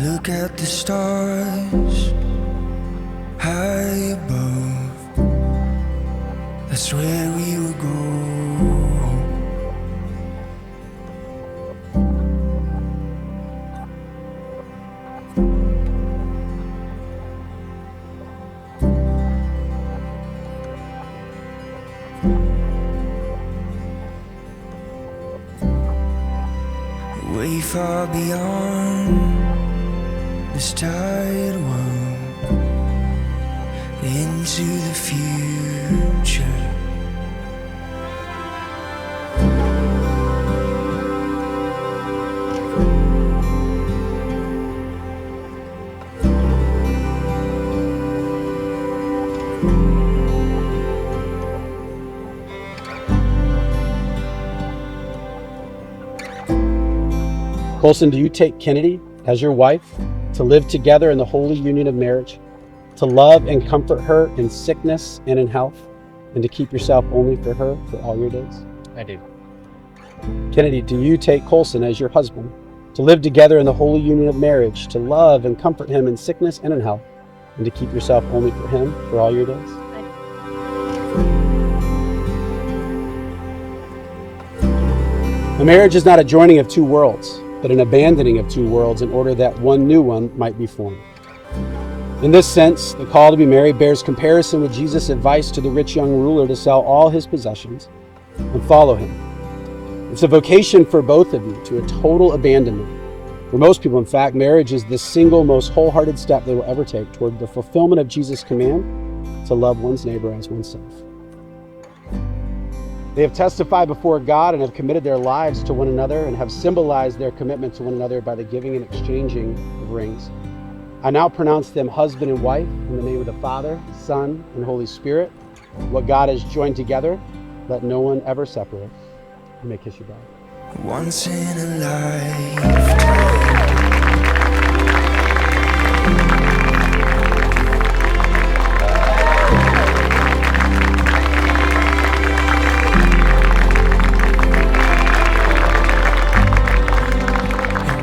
Look at the stars high above. That's where we will go. Way far beyond this tired world, into the future. Coulson, do you take Kennedy as your wife, to live together in the holy union of marriage, to love and comfort her in sickness and in health, and to keep yourself only for her for all your days? I do. Kennedy, do you take Coulson as your husband, to live together in the holy union of marriage, to love and comfort him in sickness and in health, and to keep yourself only for him for all your days? A marriage is not a joining of two worlds, but an abandoning of two worlds in order that one new one might be formed. In this sense, the call to be married bears comparison with Jesus' advice to the rich young ruler to sell all his possessions and follow him. It's a vocation for both of you to a total abandonment. For most people, in fact, marriage is the single most wholehearted step they will ever take toward the fulfillment of Jesus' command to love one's neighbor as oneself. They have testified before God and have committed their lives to one another and have symbolized their commitment to one another by the giving and exchanging of rings. I now pronounce them husband and wife in the name of the Father, Son, and Holy Spirit. What God has joined together, let no one ever separate. You may kiss your bride. Once in a lifetime.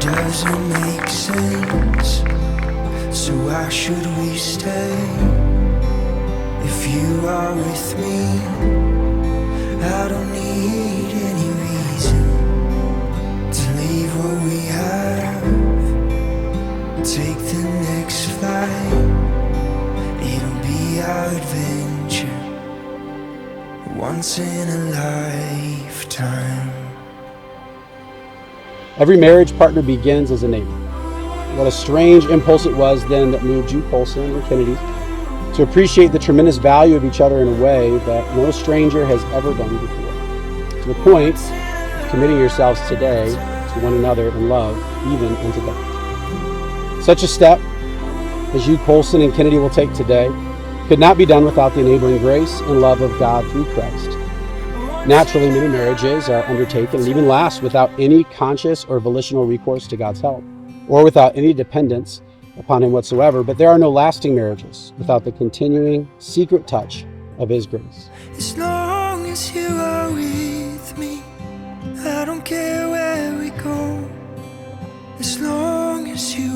Doesn't make sense, so why should we stay? If you are with me, I don't need any reason to leave what we have, take the next flight. It'll be our adventure, once in a lifetime. Every marriage partner begins as a neighbor. What a strange impulse it was then that moved you, Coulson and Kennedy, to appreciate the tremendous value of each other in a way that no stranger has ever done before, to the point of committing yourselves today to one another in love, even unto death. Such a step as you, Coulson and Kennedy, will take today could not be done without the enabling grace and love of God through Christ. Naturally, many marriages are undertaken and even last without any conscious or volitional recourse to God's help, or without any dependence upon Him whatsoever, but there are no lasting marriages without the continuing secret touch of His grace. As long as you are with me, I don't care where we go. As long as you